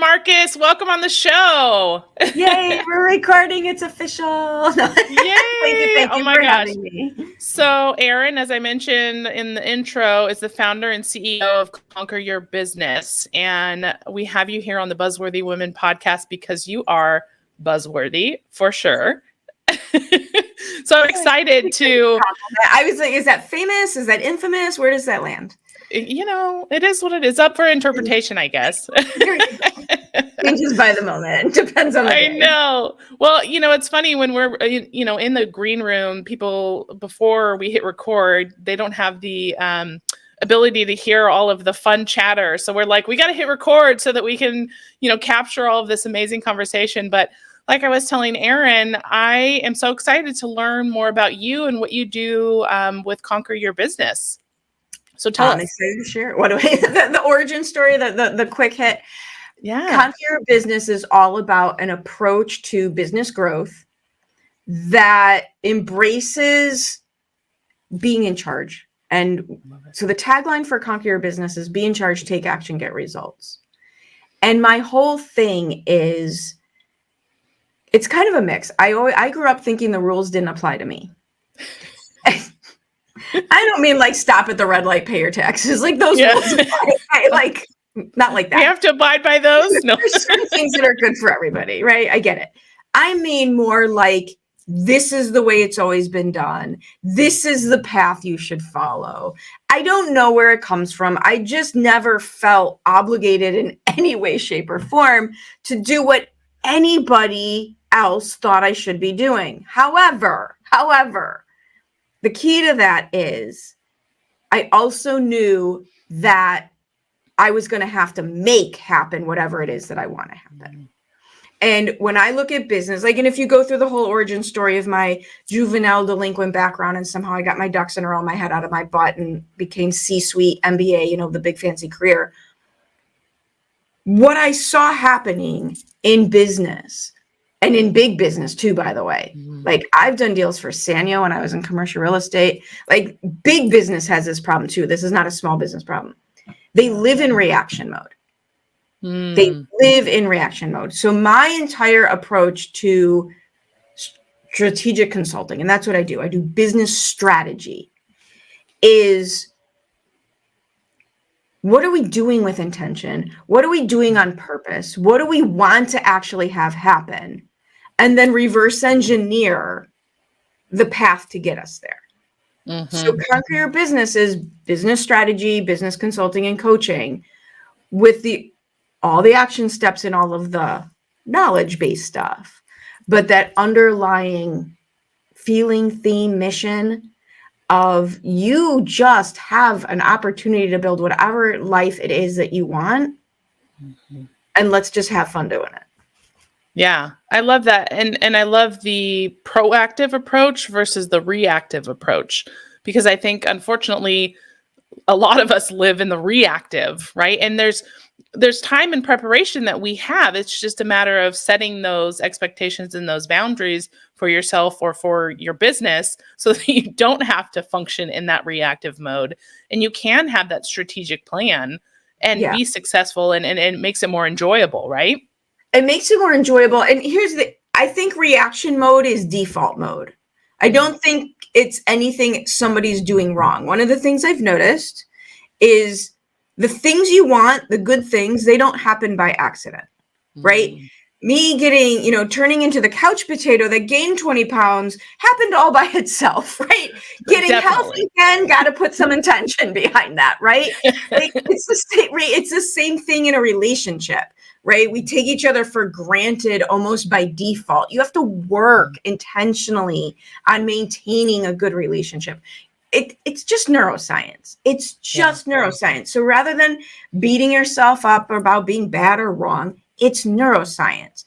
Marcus. Welcome on the show. Yay, we're recording. It's official. Yay. Thank you for having me. So Erin, as I mentioned in the intro, is the founder and CEO of Conquer Your Business. And we have you here on the Buzzworthy Women Podcast because you are buzzworthy for sure. So I'm excited to... I was like, is that famous? Is that infamous? Where does that land? You know, it is what it is. Up for interpretation, I guess. Changes by the moment. Depends on the day. I know. Well, you know, it's funny when we're, in the green room, people, before we hit record, they don't have the ability to hear all of the fun chatter. So we're like, we got to hit record so that we can, capture all of this amazing conversation. But like I was telling Erin, I am so excited to learn more about you and what you do with Conquer Your Business. So tell us. I'm excited to share. What do the origin story, the quick hit. Yeah. Conquer Your Business is all about an approach to business growth that embraces being in charge. And so the tagline for Conquer Your Business is be in charge, take action, get results. And my whole thing is, it's kind of a mix. I grew up thinking the rules didn't apply to me. I don't mean like stop at the red light, pay your taxes. Like those rules apply. Not like that. We have to abide by those. No. There's certain things that are good for everybody, right? I get it. I mean more like this is the way it's always been done. This is the path you should follow. I don't know where it comes from. I just never felt obligated in any way, shape, or form to do what anybody else thought I should be doing. However, the key to that is I also knew that I was going to have to make happen whatever it is that I want to happen. And when I look at business, and if you go through the whole origin story of my juvenile delinquent background and somehow I got my ducks in a row, my head out of my butt and became C-suite MBA, the big fancy career. What I saw happening in business and in big business too, by the way, like I've done deals for Sanyo when I was in commercial real estate. Like big business has this problem too. This is not a small business problem. They live in reaction mode. They live in reaction mode. So my entire approach to strategic consulting, and that's what I do business strategy, is what are we doing with intention? What are we doing on purpose? What do we want to actually have happen? And then reverse engineer the path to get us there. So Conquer Your Business is business strategy, business consulting, and coaching with all the action steps and all of the knowledge-based stuff. But that underlying feeling, theme, mission of you just have an opportunity to build whatever life it is that you want. And let's just have fun doing it. Yeah, I love that. And I love the proactive approach versus the reactive approach, because I think, unfortunately, a lot of us live in the reactive, right? And there's time and preparation that we have. It's just a matter of setting those expectations and those boundaries for yourself or for your business so that you don't have to function in that reactive mode. And you can have that strategic plan and be successful, and it makes it more enjoyable, right? It makes it more enjoyable. And I think reaction mode is default mode. I don't think it's anything somebody's doing wrong. One of the things I've noticed is the things you want, the good things, they don't happen by accident, right? Me getting, turning into the couch potato that gained 20 pounds happened all by itself, right? Getting healthy again, got to put some intention behind that, right? Like, it's the same thing in a relationship. Right? We take each other for granted almost by default. You have to work intentionally on maintaining a good relationship. It's just neuroscience. It's just neuroscience. So rather than beating yourself up about being bad or wrong, it's neuroscience.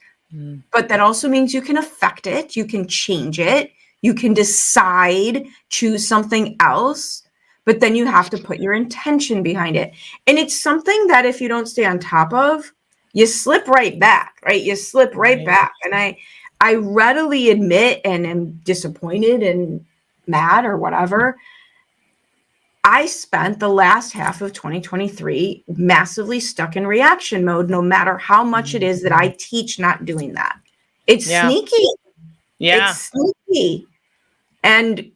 But that also means you can affect it. You can change it. You can decide, choose something else. But then you have to put your intention behind it. And it's something that if you don't stay on top of, you slip right back, right? You slip right back. And I readily admit and am disappointed and mad or whatever I spent the last half of 2023 massively stuck in reaction mode, no matter how much it is that I teach not doing that. It's sneaky. Yeah. It's sneaky. And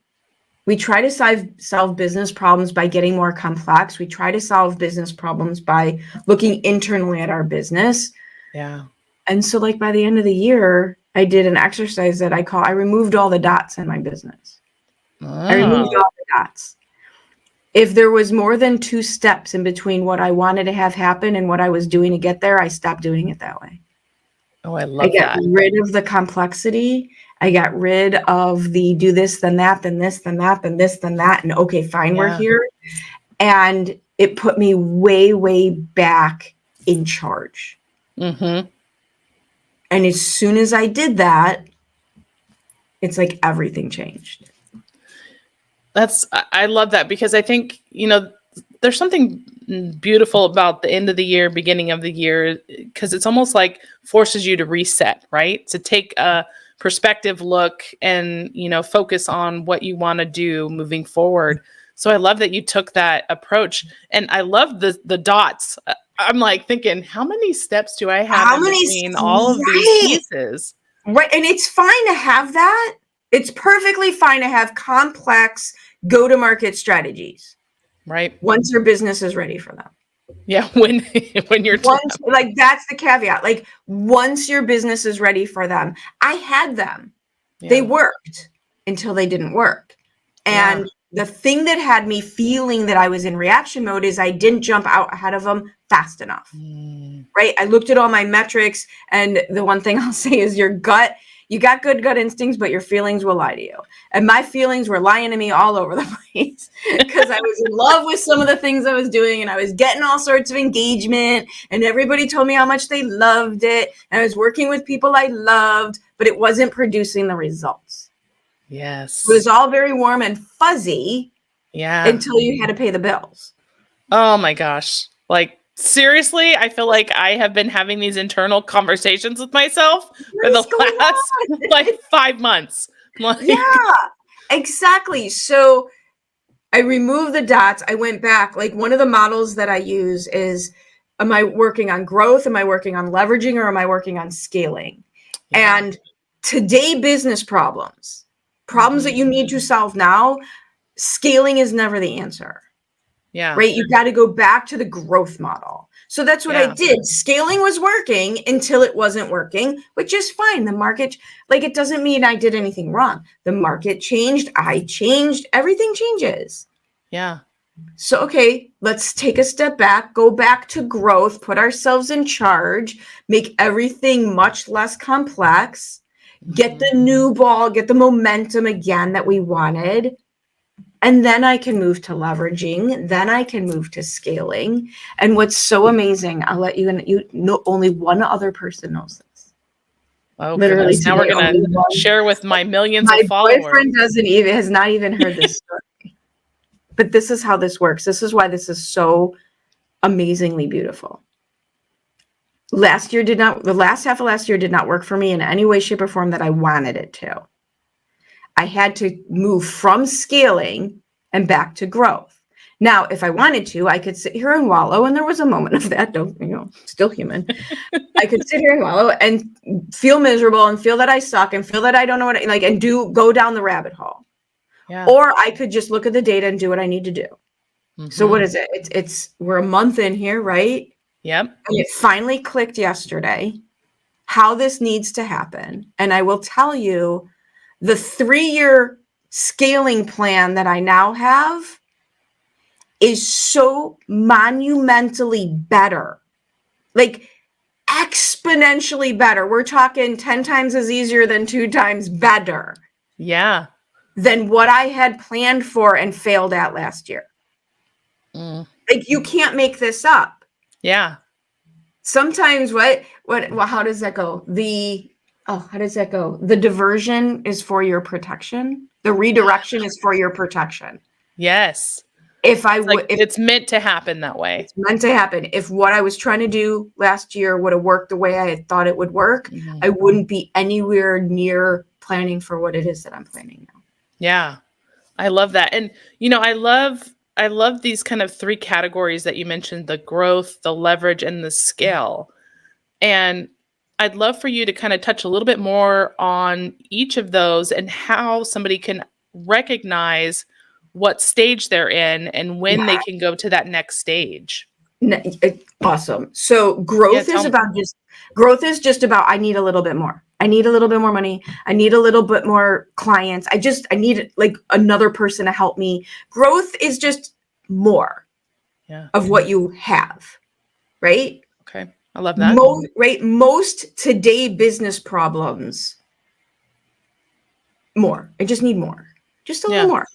we try to solve business problems by getting more complex. We try to solve business problems by looking internally at our business. Yeah. And so like by the end of the year, I did an exercise that I removed all the dots in my business. I removed all the dots. If there was more than 2 steps in between what I wanted to have happen and what I was doing to get there, I stopped doing it that way. Oh, I love that. I got rid of the complexity. I got rid of the do this, then that, then this, then that, then this, then that. And okay, fine, we're here. And it put me way, way back in charge. Mm-hmm. And as soon as I did it's like everything changed. I love that, because I think, there's something beautiful about the end of the year, beginning of the year, because it's almost like forces you to reset, right? To take a perspective look and, focus on what you want to do moving forward. So I love that you took that approach, and I love the dots. I'm like thinking, how many steps do I have between all of these pieces? Right. And it's fine to have that. It's perfectly fine to have complex go-to-market strategies. Right. Once your business is ready for them. Yeah. When you're like, that's the caveat. Like, once your business is ready for them. I had them. Yeah. They worked until they didn't work. And the thing that had me feeling that I was in reaction mode is I didn't jump out ahead of them fast enough. Right. I looked at all my metrics, and the one thing I'll say is your gut. You got good gut instincts, but your feelings will lie to you. And my feelings were lying to me all over the place because I was in love with some of the things I was doing, and I was getting all sorts of engagement, and everybody told me how much they loved it. And I was working with people I loved, but it wasn't producing the results. Yes. It was all very warm and fuzzy. Yeah. Until you had to pay the bills. Oh my gosh. Like, seriously, I feel like I have been having these internal conversations with myself for the last 5 months. Yeah, exactly. So I removed the dots. I went back. Like, one of the models that I use is, am I working on growth? Am I working on leveraging? Or am I working on scaling? Yeah. And today, business problems that you need to solve now, scaling is never the answer. Yeah. Right. You've got to go back to the growth model. So that's what I did. Scaling was working until it wasn't working, which is fine. The market, like, it doesn't mean I did anything wrong. The market changed. I changed. Everything changes. Yeah. So, okay, let's take a step back, go back to growth, put ourselves in charge, make everything much less complex, get the new ball, get the momentum again that we wanted. And then I can move to leveraging. Then I can move to scaling. And what's so amazing, I'll let you know, only one other person knows this. Oh, literally. Goodness. Now we're going to share with my millions of followers. My boyfriend has not even heard this story. But this is how this works. This is why this is so amazingly beautiful. The last half of last year did not work for me in any way, shape, or form that I wanted it to. I had to move from scaling and back to growth. Now, if I wanted to, I could sit here and wallow, and there was a moment of that, still human. I could sit here and wallow and feel miserable and feel that I suck and feel that I don't know what and go down the rabbit hole. Yeah. Or I could just look at the data and do what I need to do. Mm-hmm. So what is it? We're a month in here, right? Yep. And it finally clicked yesterday how this needs to happen. And I will tell you, the 3-year scaling plan that I now have is so monumentally better, like exponentially better. We're talking 10 times as easier than 2 times better. Yeah. Than what I had planned for and failed at last year. Like, you can't make this up. Yeah. Sometimes how does that go? How does that go? The diversion is for your protection. The redirection is for your protection. Yes. It's meant to happen that way. It's meant to happen. If what I was trying to do last year would have worked the way I had thought it would work, I wouldn't be anywhere near planning for what it is that I'm planning now. Yeah. I love that. And, I love I love these kind of three categories that you mentioned, the growth, the leverage, and the scale. And I'd love for you to kind of touch a little bit more on each of those and how somebody can recognize what stage they're in and when they can go to that next stage. Awesome. So growth is just about, I need a little bit more. I need a little bit more money. I need a little bit more clients. I need like another person to help me. Growth is just more of what you have, right? Okay. I love that. Most today business problems, more. I just need more. Just a little more.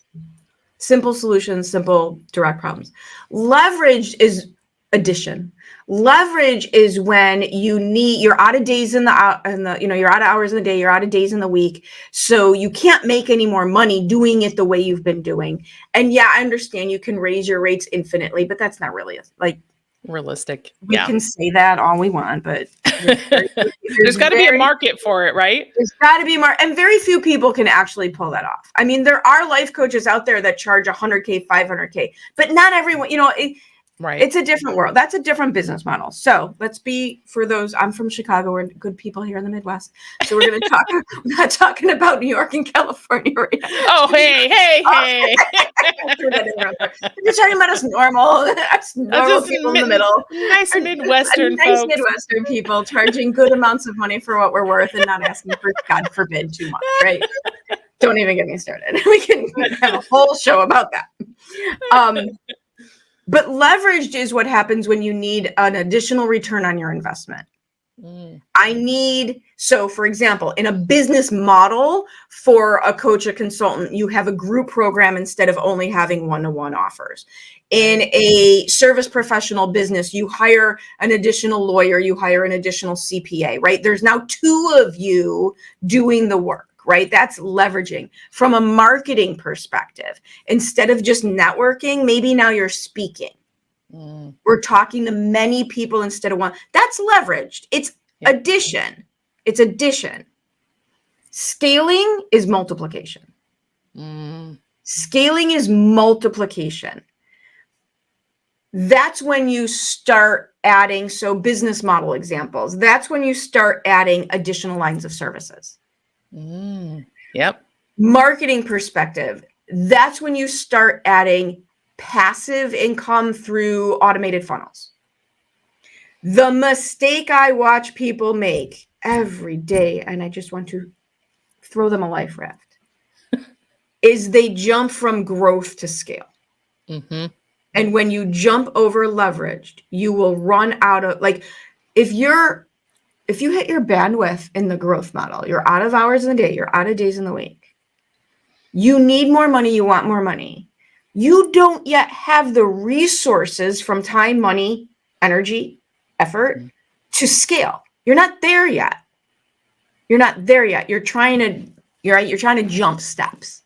Simple solutions, simple direct problems. Leverage is addition. Leverage is when you're out of days you're out of hours in the day, you're out of days in the week. So you can't make any more money doing it the way you've been doing. And yeah, I understand you can raise your rates infinitely, but that's not really realistic. We can say that all we want, but there's got to be a market for it, right? There's got to be more, and very few people can actually pull that off. I mean, there are life coaches out there that charge $100K, $500K, but not everyone. Right. It's a different world. That's a different business model. So let's be, for those, I'm from Chicago. We're good people here in the Midwest. So we're going to talk, we're not talking about New York and California right now. Oh, hey. We're talking about us normal people in the middle. Nice Midwestern folks. Midwestern people charging good amounts of money for what we're worth and not asking for, God forbid, too much, right? Don't even get me started. We can have a whole show about that. But leveraged is what happens when you need an additional return on your investment. So for example, in a business model for a coach, a consultant, you have a group program instead of only having one-to-one offers. In a service professional business, you hire an additional lawyer, you hire an additional CPA, right? There's now two of you doing the work. Right? That's leveraging. From a marketing perspective, instead of just networking, maybe now you're speaking. We're talking to many people instead of one. That's leveraged. It's addition. It's addition. Scaling is multiplication. Scaling is multiplication. That's when you start adding, so business model examples, that's when you start adding additional lines of services. Yep. Marketing perspective, that's when you start adding passive income through automated funnels. The mistake I watch people make every day, and I just want to throw them a life raft, is they jump from growth to scale. And when you jump over leveraged, you will run out of, if you hit your bandwidth in the growth model, you're out of hours in the day, you're out of days in the week. You need more money, you want more money. You don't yet have the resources from time, money, energy, effort to scale. You're not there yet. You're trying to jump steps.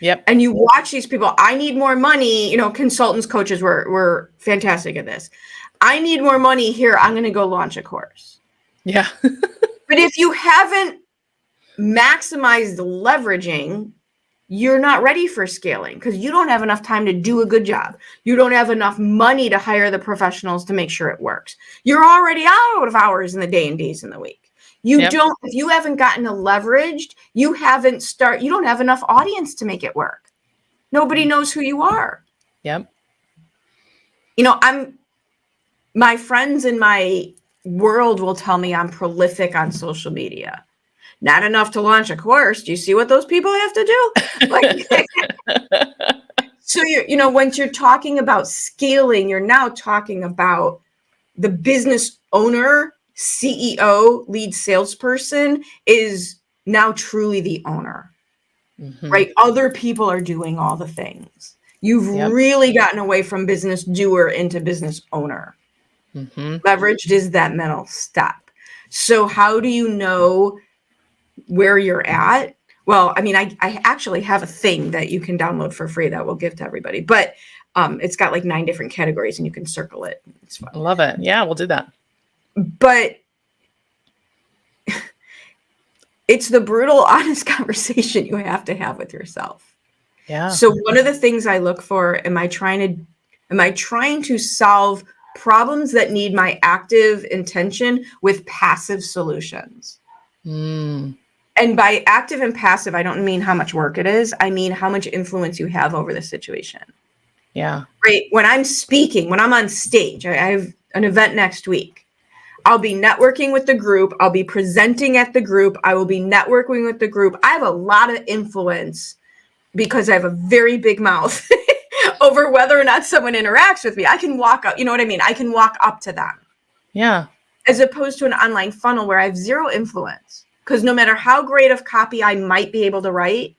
Yep. And you watch these people, I need more money, consultants, coaches were fantastic at this. I need more money here. I'm going to go launch a course. Yeah. But if you haven't maximized the leveraging, you're not ready for scaling because you don't have enough time to do a good job. You don't have enough money to hire the professionals to make sure it works. You're already out of hours in the day and days in the week. If you haven't gotten a leveraged, you don't have enough audience to make it work. Nobody knows who you are. Yep. My friends in my world will tell me I'm prolific on social media. Not enough to launch a course. Do you see what those people have to do? So once you're talking about scaling, you're now talking about the business owner, CEO, lead salesperson is now truly the owner, right? Other people are doing all the things. You've really gotten away from business doer into business owner. Leveraged is that middle step. So how do you know where you're at? Well, I mean, I actually have a thing that you can download for free that we'll give to everybody, but it's got 9 different categories and you can circle it. It's fun. I love it. Yeah, we'll do that. But it's the brutal, honest conversation you have to have with yourself. Yeah. So one of the things I look for, am I trying to solve problems that need my active intention with passive solutions? Mm. And by active and passive, I don't mean how much work it is. I mean how much influence you have over the situation. Yeah. Right. When I'm speaking, when I'm on stage, I have an event next week. I'll be networking with the group. I'll be presenting at the group. I will be networking with the group. I have a lot of influence because I have a very big mouth over whether or not someone interacts with me. I can walk up, you know what I mean? I can walk up to them. Yeah. As opposed to an online funnel where I have zero influence. Because no matter how great of copy I might be able to write,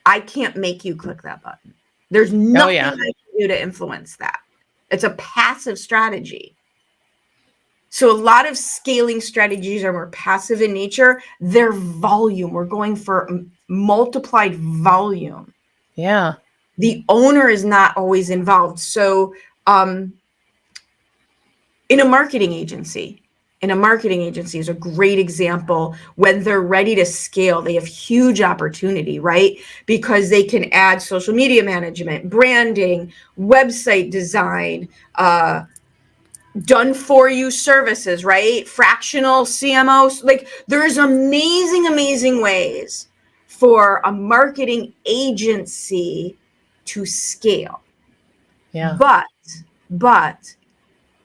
I can't make you click that button. There's nothing I can do to influence that. It's a passive strategy. So a lot of scaling strategies are more passive in nature. Their volume, we're going for multiplied volume. Yeah. The owner is not always involved. So in a marketing agency is a great example. When they're ready to scale, they have huge opportunity, right? Because they can add social media management, branding, website design, done for you services, right? Fractional CMOs. Like there's amazing ways for a marketing agency to scale. Yeah. But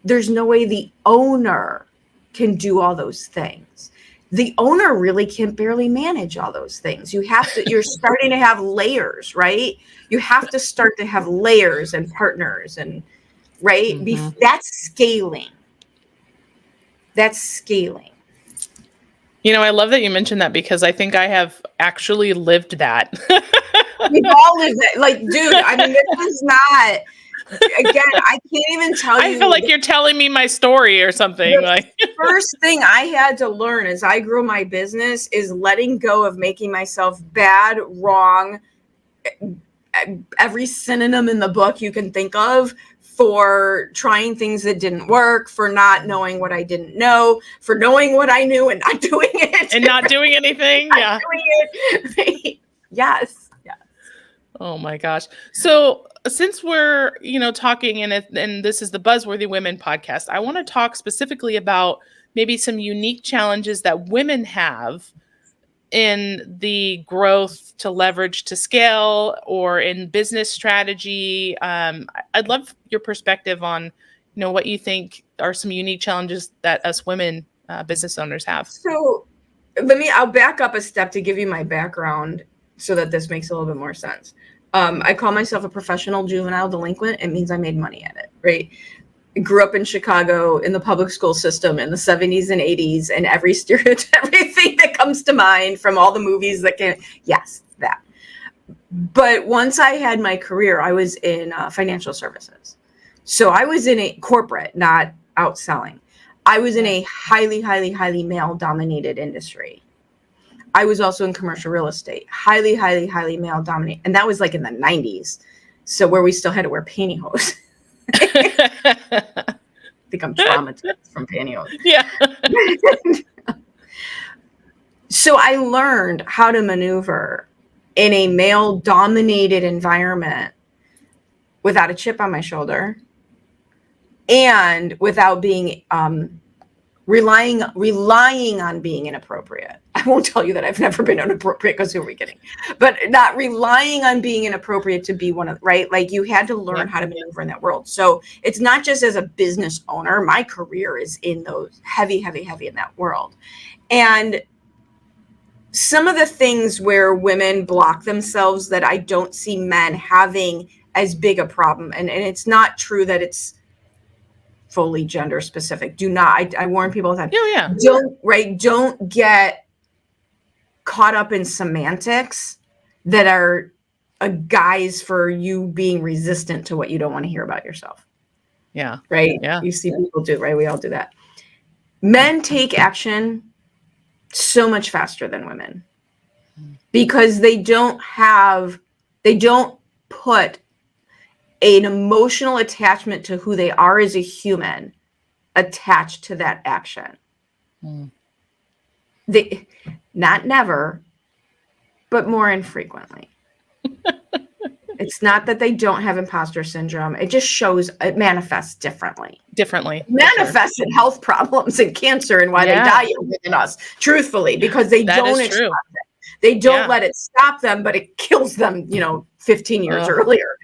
there's no way the owner can do all those things. The owner really can barely manage all those things. You're starting to have layers, right? You have to start to have layers and partners and right. Mm-hmm. That's scaling. You know, I love that you mentioned that because I think I have actually lived that. We've all lived it. Like, dude, I mean, this was not, again, I can't even tell you. I feel like you're telling me my story or something. Like first thing I had to learn as I grew my business is letting go of making myself bad, wrong, every synonym in the book you can think of, for trying things that didn't work, for not knowing what I didn't know, for knowing what I knew and not doing it. And not doing anything. Yeah. Doing it. Right. Yes. Oh my gosh. So since we're, talking and this is the Buzzworthy Women podcast, I want to talk specifically about maybe some unique challenges that women have in the growth to leverage to scale or in business strategy. I'd love your perspective on, what you think are some unique challenges that us women business owners have. So I'll back up a step to give you my background so that this makes a little bit more sense. I call myself a professional juvenile delinquent. It means I made money at it, right? I grew up in Chicago in the public school system in the 70s and 80s, and every stereotype, everything that comes to mind from all the movies that that. But once I had my career, I was in financial services. So I was in a corporate, not outselling. I was in a highly male-dominated industry. I was also in commercial real estate, highly male-dominated. And that was like in the 90s. So where we still had to wear pantyhose. I think I'm traumatized from pantyhose. Yeah. So I learned how to maneuver in a male-dominated environment without a chip on my shoulder and without being relying on being inappropriate. I won't tell you that I've never been inappropriate because who are we kidding? But not relying on being inappropriate to be one of, right? Like you had to learn how to maneuver in that world. So it's not just as a business owner, my career is in those heavy in that world. And some of the things where women block themselves that I don't see men having as big a problem. And it's not true that it's fully gender specific. Do not, I warn people all the time. Yeah. Don't get caught up in semantics that are a guise for you being resistant to what you don't want to hear about yourself. Yeah. Right. Yeah. You see people do, right? We all do that. Men take action so much faster than women because they don't put an emotional attachment to who they are as a human attached to that action. They, not never, but more infrequently. It's not that they don't have imposter syndrome. It just shows it manifests differently. Differently. Manifests in health problems and cancer and why they die younger than us, truthfully, because they don't accept it. They don't let it stop them, but it kills them, 15 years earlier.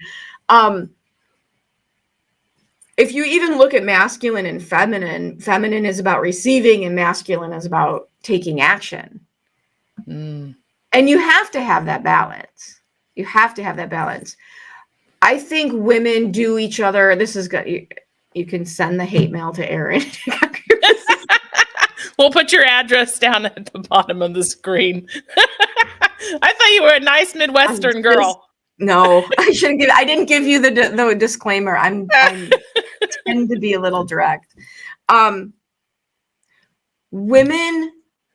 If you even look at masculine and feminine is about receiving and masculine is about taking action. And you have to have that balance. You have to have that balance. I think women do each other. This is good. You can send the hate mail to Erin. We'll put your address down at the bottom of the screen. I thought you were a nice Midwestern girl. No, I didn't give you the disclaimer. I tend to be a little direct. Women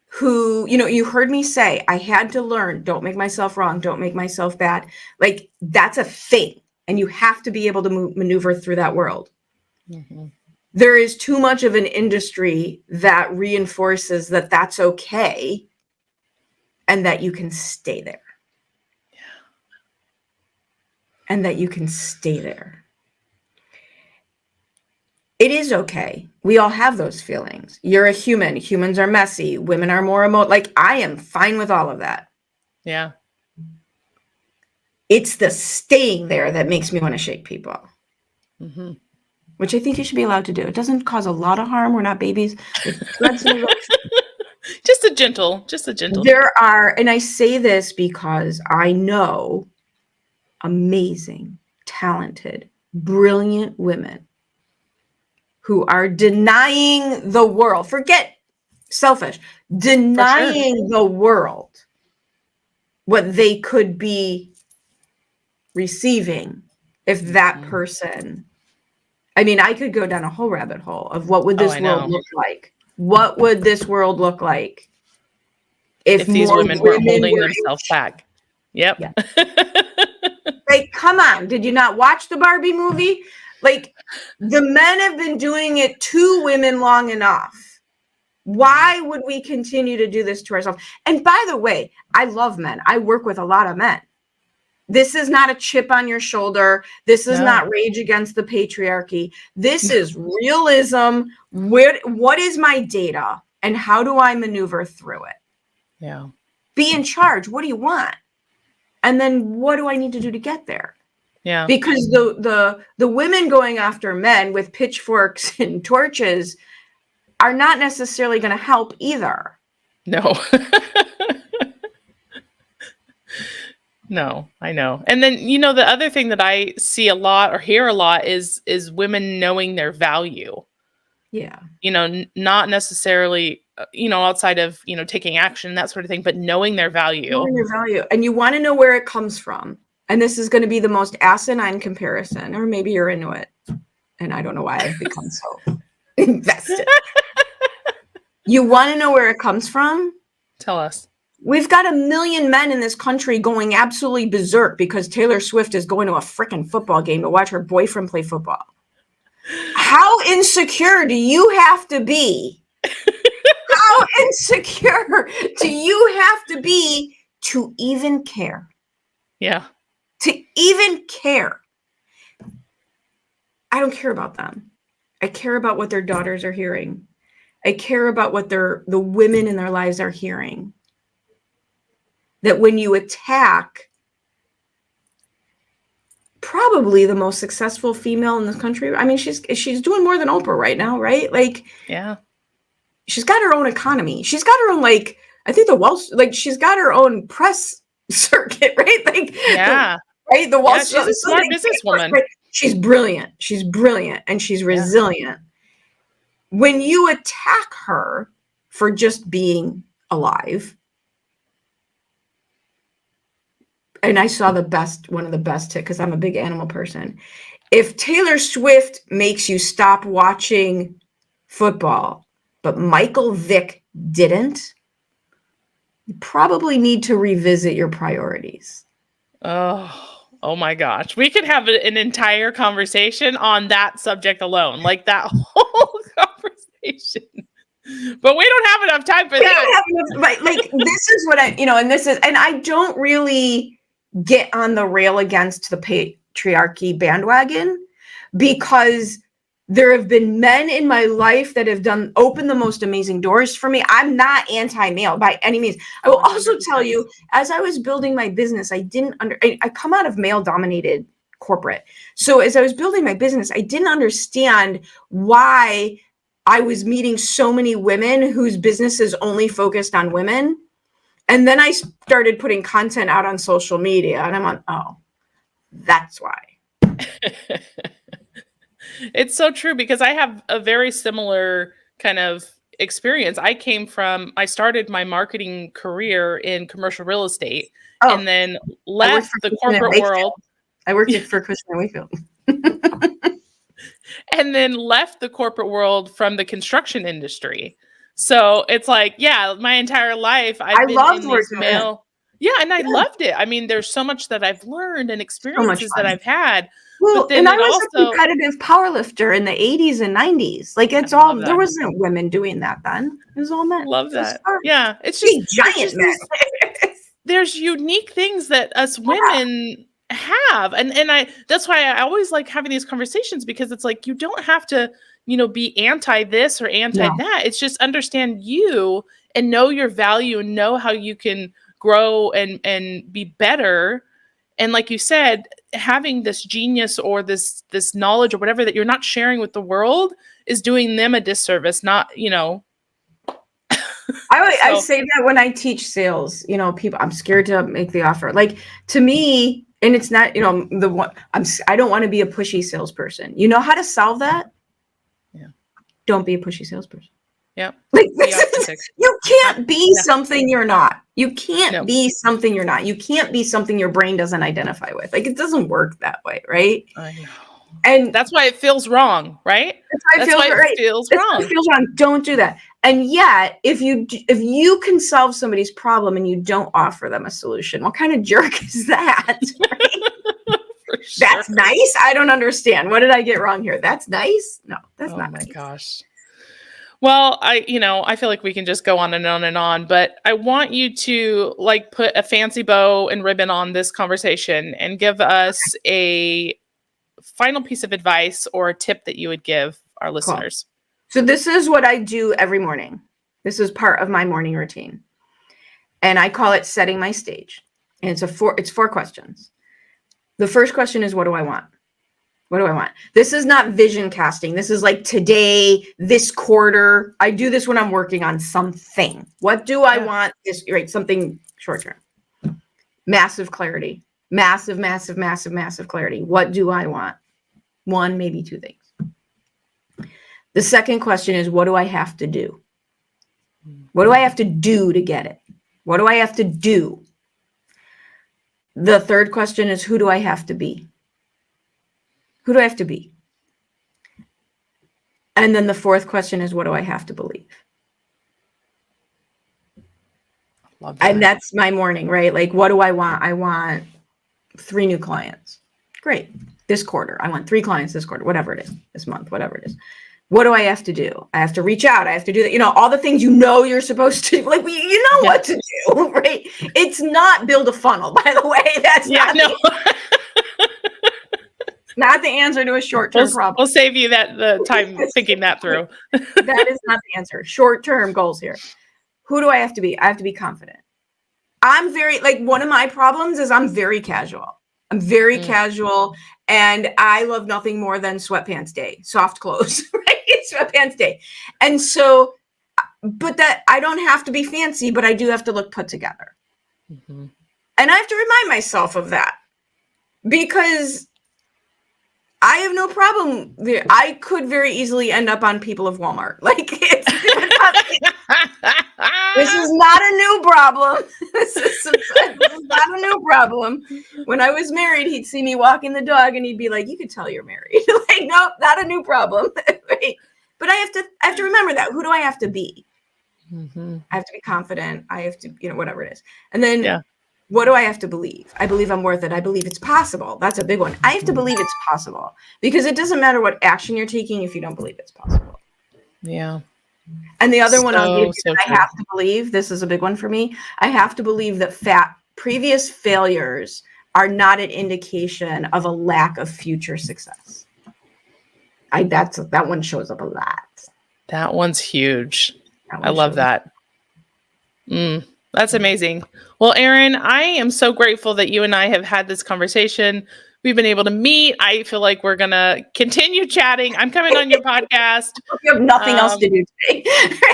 who, you heard me say, I had to learn, don't make myself wrong, don't make myself bad. Like, that's a thing. And you have to be able to maneuver through that world. Mm-hmm. There is too much of an industry that reinforces that that's okay and that you can stay there. Yeah. And that you can stay there. It is okay. We all have those feelings. You're a human. Humans are messy. Women are more emotional. Like, I am fine with all of that. Yeah. It's the staying there that makes me want to shake people. Mm-hmm. Which I think you should be allowed to do. It doesn't cause a lot of harm. We're not babies. Just a gentle. There are, and I say this because I know amazing, talented, brilliant women who are denying the world. Forget selfish. Denying the world what they could be receiving if that person. I mean, I could go down a whole rabbit hole of what would this world look like? What would this world look like if these women were holding themselves back? Yep. Yeah. Like, come on. Did you not watch the Barbie movie? Like, the men have been doing it to women long enough. Why would we continue to do this to ourselves? And by the way, I love men. I work with a lot of men. This is not a chip on your shoulder. This is not rage against the patriarchy. This is realism. What is my data and how do I maneuver through it? Yeah. Be in charge. What do you want? And then what do I need to do to get there? Yeah. Because the women going after men with pitchforks and torches are not necessarily going to help either. No. No, I know. And then, the other thing that I see a lot or hear a lot is women knowing their value. Yeah. Not necessarily, outside of, taking action, that sort of thing, but knowing their value. Knowing their value. And you want to know where it comes from. And this is going to be the most asinine comparison, or maybe you're into it. And I don't know why I've become so invested. You want to know where it comes from? Tell us. We've got 1 million men in this country going absolutely berserk because Taylor Swift is going to a freaking football game to watch her boyfriend play football. How insecure do you have to be? How insecure do you have to be to even care? Yeah. To even care. I don't care about them. I care about what their daughters are hearing. I care about what the women in their lives are hearing. That when you attack probably the most successful female in this country, I mean, she's doing more than Oprah right now, right? Like, yeah, she's got her own economy. She's got her own, like, I think she's got her own press circuit, right? Like, yeah, the Wall Street. She's a smart businesswoman. Right? She's brilliant. She's brilliant, and she's resilient. Yeah. When you attack her for just being alive. And I saw one of the best tips, because I'm a big animal person. If Taylor Swift makes you stop watching football, but Michael Vick didn't, you probably need to revisit your priorities. Oh my gosh. We could have an entire conversation on that subject alone, like that whole conversation. But we don't have enough time for that. Like, this is what and I don't really get on the rail against the patriarchy bandwagon, because there have been men in my life that have opened the most amazing doors for me. I'm not anti-male by any means. I will also tell you, as I was building my business, I come out of male-dominated corporate. So as I was building my business, I didn't understand why I was meeting so many women whose businesses only focused on women. And then I started putting content out on social media, and I'm like, oh, that's why. It's so true, because I have a very similar kind of experience. I started my marketing career in commercial real estate, and then left the corporate world. I worked for Cushman & Wakefield. And then left the corporate world from the construction industry. So it's like, yeah, my entire life I've been in these male. Yeah, and I loved it. I mean, there's so much that I've learned and experiences that I've had. Well, but then and I was a competitive powerlifter in the 80s and 90s. Like, it's all, there wasn't women doing that then. It was all men. Love that. Yeah. It's just giant men. There's unique things that us women have. And that's why I always like having these conversations, because it's like, you don't have to, be anti this or anti that. It's just understand you and know your value and know how you can grow and be better. And like you said, having this genius or this knowledge or whatever that you're not sharing with the world is doing them a disservice, not, I say that when I teach sales, people, I'm scared to make the offer. Like, to me, and it's not, I don't want to be a pushy salesperson. You know how to solve that? Yeah. Don't be a pushy salesperson. Yeah. Like, you can't be something you're not. You can't be something you're not. You can't be something your brain doesn't identify with. Like, it doesn't work that way, right? I know. And that's why it feels wrong, right? That's why it feels wrong. It feels wrong. Don't do that. And yet, if you can solve somebody's problem and you don't offer them a solution, what kind of jerk is that? Right? Sure. That's nice. I don't understand. What did I get wrong here? That's nice. No, that's not nice. Oh my gosh. Well, I feel like we can just go on and on and on, but I want you to put a fancy bow and ribbon on this conversation and give us a final piece of advice or a tip that you would give our listeners. So this is what I do every morning. This is part of my morning routine. And I call it setting my stage. And it's four questions. The first question is, what do I want? What do I want? This is not vision casting. This is like today, this quarter. I do this when I'm working on something. What do I want? Something short term. Massive clarity. Massive clarity. What do I want? One, maybe two things. The second question is, what do I have to do? What do I have to do to get it? What do I have to do? The third question is, who do I have to be? Who do I have to be? And then the fourth question is, what do I have to believe? Love that. And that's my morning, right? Like, what do I want? I want 3 new clients. Great. This quarter, I want 3 clients this quarter, whatever it is, this month, whatever it is. What do I have to do? I have to reach out. I have to do that. All the things you're supposed to, what to do, right? It's not build a funnel, by the way. That's not the answer to a short-term problem. We'll save you the time thinking that through. That is not the answer. Short-term goals here. Who do I have to be? I have to be confident. I'm very, one of my problems is I'm very casual. I'm very casual, and I love nothing more than sweatpants day, soft clothes, right? Sweatpants day. And so, but that I don't have to be fancy, but I do have to look put together. Mm-hmm. And I have to remind myself of that, because I have no problem. I could very easily end up on People of Walmart. This is not a new problem. This is not a new problem. When I was married, he'd see me walking the dog and he'd be like, you could tell you're married. Nope, not a new problem. Right? But I have to remember that. Who do I have to be? Mm-hmm. I have to be confident. I have to, whatever it is. And then what do I have to believe? I believe I'm worth it. I believe it's possible. That's a big one. I have to believe it's possible, because it doesn't matter what action you're taking if you don't believe it's possible. Yeah. And the other one I'll give you, I have to believe, this is a big one for me. I have to believe that previous failures are not an indication of a lack of future success. That one shows up a lot. That one's huge. I One love shows that. That's amazing. Well, Erin, I am so grateful that you and I have had this conversation. We've been able to meet. I feel like we're going to continue chatting. I'm coming on your podcast. You have nothing else to do today.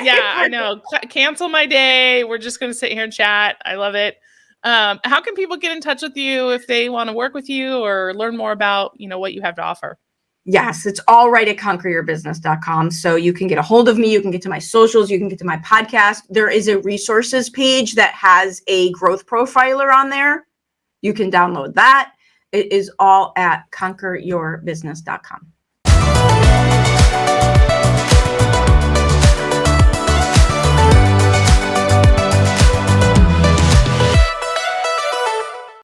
Yeah, I know. Cancel my day. We're just going to sit here and chat. I love it. How can people get in touch with you if they want to work with you or learn more about, what you have to offer? Yes, it's all right at conqueryourbusiness.com. So you can get a hold of me. You can get to my socials. You can get to my podcast. There is a resources page that has a growth profiler on there. You can download that. It is all at conqueryourbusiness.com.